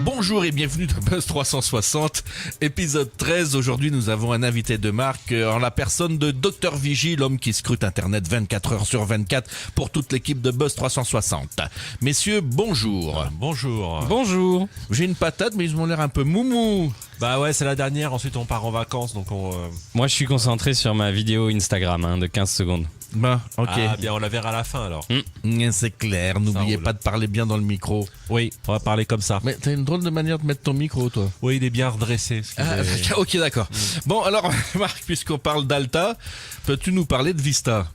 Bonjour et bienvenue dans Buzz 360, épisode 13. Aujourd'hui, nous avons un invité de marque en la personne de Dr Vigie, l'homme qui scrute Internet 24 heures sur 24 pour toute l'équipe de Buzz 360. Messieurs, bonjour. Bonjour. Bonjour. J'ai une patate, mais ils m'ont l'air un peu moumou. Bah ouais, c'est la dernière, ensuite on part en vacances, donc on... Moi, je suis concentré sur ma vidéo Instagram de 15 secondes. Bah, ok. Ah bien, on la verra à la fin alors. C'est clair, n'oubliez roule. pas de parler bien dans le micro. Oui, on va parler comme ça. Mais t'as une drôle de manière de mettre ton micro, toi. Oui, il est bien redressé. Ok, d'accord. Bon, alors, Marc, puisqu'on parle d'Alta, peux-tu nous parler de Vista ?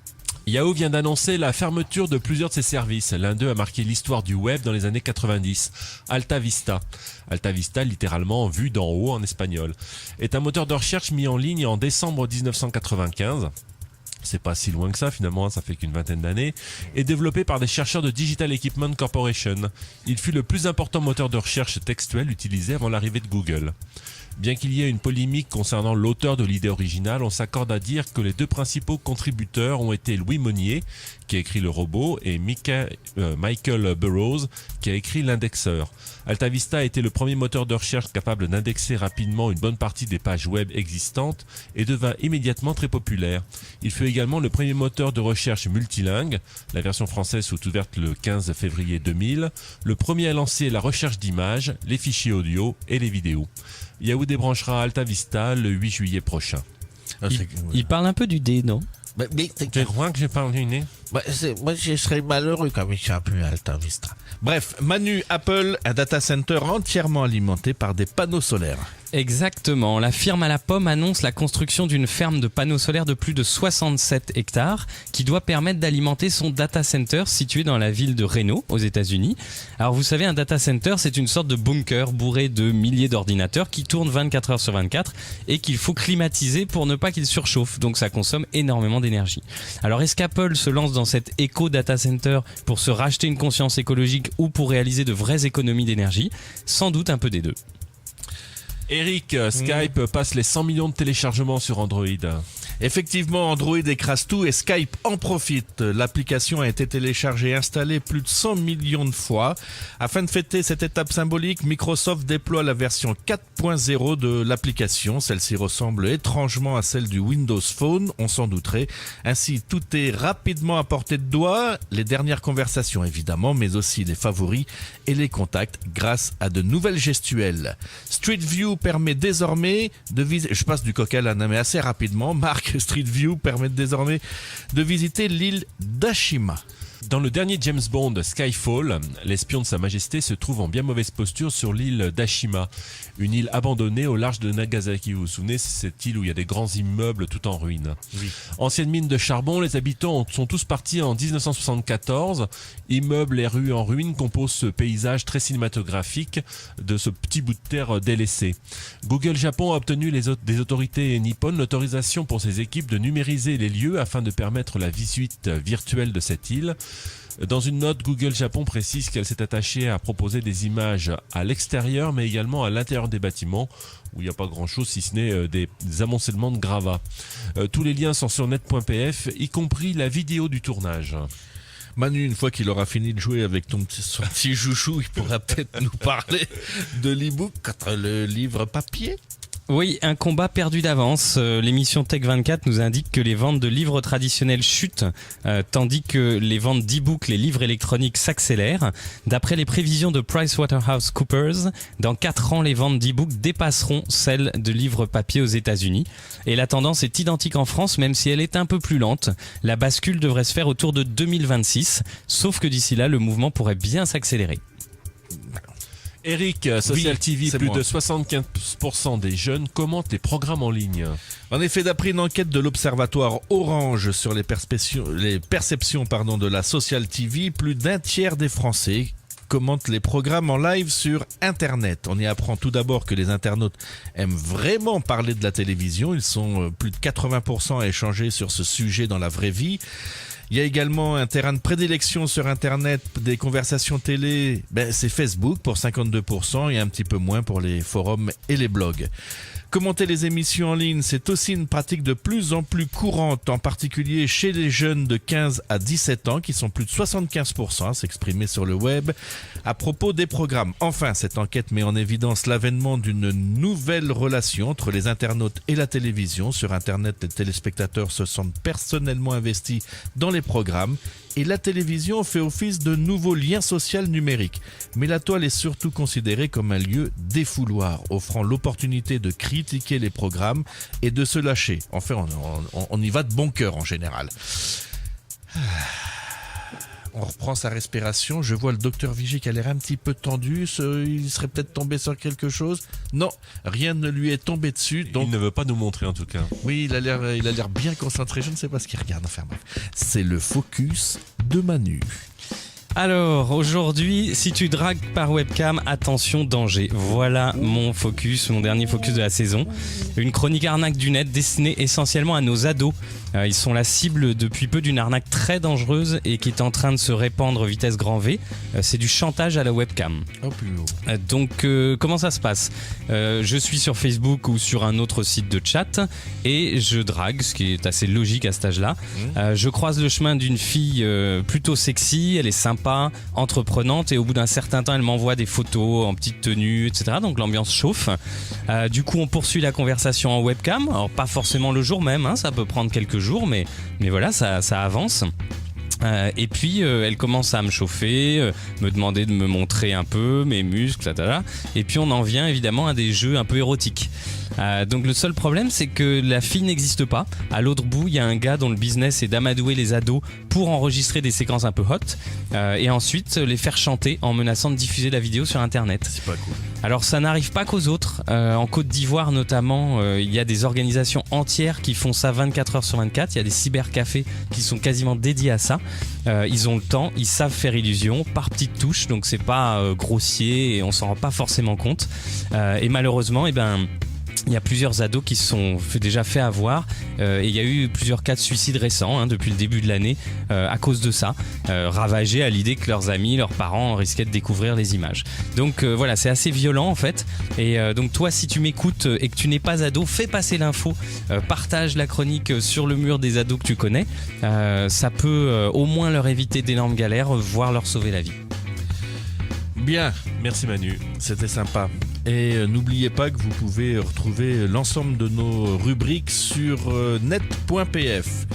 Yahoo vient d'annoncer la fermeture de plusieurs de ses services. L'un d'eux a marqué l'histoire du web dans les années 90. Alta Vista. Alta Vista, littéralement vue d'en haut en espagnol, est un moteur de recherche mis en ligne en décembre 1995. C'est pas si loin que ça finalement, ça fait qu'une vingtaine d'années, et développé par des chercheurs de Digital Equipment Corporation. Il fut le plus important moteur de recherche textuel utilisé avant l'arrivée de Google. Bien qu'il y ait une polémique concernant l'auteur de l'idée originale, on s'accorde à dire que les deux principaux contributeurs ont été Louis Monnier, qui a écrit le robot, et Michael Burrows, qui a écrit l'indexeur. Alta Vista a été le premier moteur de recherche capable d'indexer rapidement une bonne partie des pages web existantes et devint immédiatement très populaire. Il fut également le premier moteur de recherche multilingue, la version française fut ouverte le 15 février 2000, le premier à lancer la recherche d'images, les fichiers audio et les vidéos. Yahoo débranchera Alta Vista le 8 juillet prochain. Il parle un peu du dé, non? Tu crois que j'ai parlé du nez ? Moi, je serais malheureux quand il n'y a plus Alta Vista. Bref, Manu, Apple, un data center entièrement alimenté par des panneaux solaires. Exactement. La firme à la pomme annonce la construction d'une ferme de panneaux solaires de plus de 67 hectares qui doit permettre d'alimenter son data center situé dans la ville de Reno, aux États-Unis. Alors vous savez, un data center, c'est une sorte de bunker bourré de milliers d'ordinateurs qui tournent 24 heures sur 24 et qu'il faut climatiser pour ne pas qu'ils surchauffent. Donc ça consomme énormément d'énergie. Alors est-ce qu'Apple se lance dans cet éco-data center pour se racheter une conscience écologique ou pour réaliser de vraies économies d'énergie? Sans doute un peu des deux. Eric, Skype passe les 100 millions de téléchargements sur Android. Effectivement, Android écrase tout et Skype en profite. L'application a été téléchargée et installée plus de 100 millions de fois. Afin de fêter cette étape symbolique, Microsoft déploie la version 4.0 de l'application. Celle-ci ressemble étrangement à celle du Windows Phone, on s'en douterait. Ainsi, tout est rapidement à portée de doigt. Les dernières conversations évidemment, mais aussi les favoris et les contacts grâce à de nouvelles gestuelles. Street View permet désormais de viser... Je passe du coq à l'âne, mais assez rapidement. Marc, Street View permet désormais de visiter l'île d'Ashima. Dans le dernier James Bond, Skyfall, l'espion de Sa Majesté se trouve en bien mauvaise posture sur l'île d'Ashima, une île abandonnée au large de Nagasaki. Vous vous souvenez, c'est cette île où il y a des grands immeubles tout en ruine. Oui. Ancienne mine de charbon, les habitants sont tous partis en 1974. Immeubles et rues en ruine composent ce paysage très cinématographique de ce petit bout de terre délaissé. Google Japon a obtenu des autorités nippones l'autorisation pour ses équipes de numériser les lieux afin de permettre la visite virtuelle de cette île. Dans une note, Google Japon précise qu'elle s'est attachée à proposer des images à l'extérieur mais également à l'intérieur des bâtiments où il n'y a pas grand chose si ce n'est des amoncellements de gravats. Tous les liens sont sur net.pf, y compris la vidéo du tournage. Manu, une fois qu'il aura fini de jouer avec son petit chouchou, il pourra peut-être nous parler de l'e-book contre le livre papier. Oui, un combat perdu d'avance. L'émission Tech24 nous indique que les ventes de livres traditionnels chutent, tandis que les ventes d'e-books, les livres électroniques s'accélèrent. D'après les prévisions de PricewaterhouseCoopers, dans 4 ans, les ventes d'e-books dépasseront celles de livres papier aux États-Unis. Et la tendance est identique en France, même si elle est un peu plus lente. La bascule devrait se faire autour de 2026, sauf que d'ici là, le mouvement pourrait bien s'accélérer. Eric, Social TV, plus moi. de 75% des jeunes commentent les programmes en ligne. En effet, d'après une enquête de l'Observatoire Orange sur les perceptions de la Social TV, plus d'un tiers des Français commentent les programmes en live sur Internet. On y apprend tout d'abord que les internautes aiment vraiment parler de la télévision. Ils sont plus de 80% à échanger sur ce sujet dans la vraie vie. Il y a également un terrain de prédilection sur Internet des conversations télé. C'est Facebook pour 52% et un petit peu moins pour les forums et les blogs. Commenter les émissions en ligne, c'est aussi une pratique de plus en plus courante, en particulier chez les jeunes de 15 à 17 ans, qui sont plus de 75% à s'exprimer sur le web à propos des programmes. Enfin, cette enquête met en évidence l'avènement d'une nouvelle relation entre les internautes et la télévision. Sur Internet, les téléspectateurs se sentent personnellement investis dans les programmes et la télévision fait office de nouveau lien social numérique. Mais la toile est surtout considérée comme un lieu défouloir, offrant l'opportunité de critiquer les programmes et de se lâcher. Enfin, on y va de bon cœur en général. On reprend sa respiration. Je vois le docteur Vigie qui a l'air un petit peu tendu. Il serait peut-être tombé sur quelque chose. Non, rien ne lui est tombé dessus. Donc... Il ne veut pas nous montrer en tout cas. Oui, il a l'air bien concentré. Je ne sais pas ce qu'il regarde. Enfin bref, c'est le focus de Manu. Alors, aujourd'hui, si tu dragues par webcam, attention, danger. Voilà mon dernier focus de la saison. Une chronique arnaque du net destinée essentiellement à nos ados. Ils sont la cible depuis peu d'une arnaque très dangereuse et qui est en train de se répandre vitesse grand V. C'est du chantage à la webcam. Oh, plus haut. Donc, comment ça se passe ? Je suis sur Facebook ou sur un autre site de chat et je drague, ce qui est assez logique à cet âge-là. Je croise le chemin d'une fille plutôt sexy, elle est sympa, entreprenante et au bout d'un certain temps, elle m'envoie des photos en petite tenue, etc. Donc l'ambiance chauffe. Du coup, on poursuit la conversation en webcam. Alors, pas forcément le jour même, hein, ça peut prendre quelques jours, mais voilà, ça avance. Et puis elle commence à me chauffer, me demander de me montrer un peu mes muscles, etc. Et puis on en vient évidemment à des jeux un peu érotiques. Donc le seul problème, c'est que la fille n'existe pas. À l'autre bout, il y a un gars dont le business est d'amadouer les ados pour enregistrer des séquences un peu hot et ensuite les faire chanter en menaçant de diffuser la vidéo sur internet. C'est pas cool. Alors ça n'arrive pas qu'aux autres. En Côte d'Ivoire notamment, il y a des organisations entières qui font ça 24 heures sur 24. Il y a des cybercafés qui sont quasiment dédiés à ça. Ils ont le temps, ils savent faire illusion par petites touches, donc c'est pas grossier et on s'en rend pas forcément compte. Et malheureusement, il y a plusieurs ados qui se sont déjà fait avoir et il y a eu plusieurs cas de suicide récents depuis le début de l'année à cause de ça, ravagés à l'idée que leurs amis, leurs parents risquaient de découvrir les images. Donc voilà, c'est assez violent en fait. Et donc toi, si tu m'écoutes et que tu n'es pas ado, fais passer l'info, partage la chronique sur le mur des ados que tu connais. Ça peut au moins leur éviter d'énormes galères, voire leur sauver la vie. Bien, Merci Manu. c'était sympa. Et n'oubliez pas que vous pouvez retrouver l'ensemble de nos rubriques sur net.pf.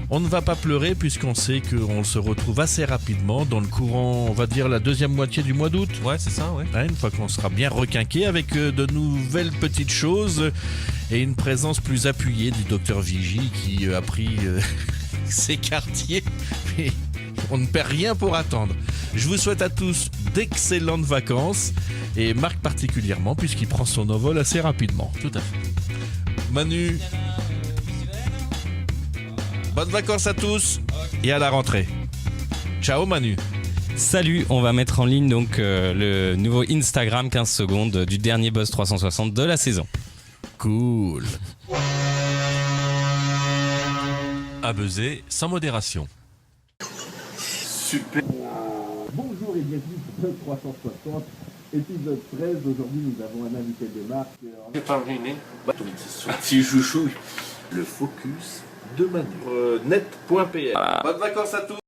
On ne va pas pleurer puisqu'on sait qu'on se retrouve assez rapidement dans le courant, on va dire la deuxième moitié du mois d'août. Ouais, c'est ça, ouais. Une fois qu'on sera bien requinqué avec de nouvelles petites choses et une présence plus appuyée du docteur Vigie qui a pris ses quartiers. Mais on ne perd rien pour attendre. Je vous souhaite à tous d'excellentes vacances et Marc particulièrement puisqu'il prend son envol assez rapidement. Tout à fait. Manu, bonnes vacances à tous et à la rentrée. Ciao Manu. Salut, on va mettre en ligne donc le nouveau Instagram 15 secondes du dernier Buzz 360 de la saison. Cool. À buzzer sans modération. Super. Bonjour et bienvenue sur Buzz 360, épisode 13. Aujourd'hui, nous avons un invité de marque. C'est pas ruiné. Son petit chouchou. Le focus de Manu. Net.pf. Bonnes vacances à tous.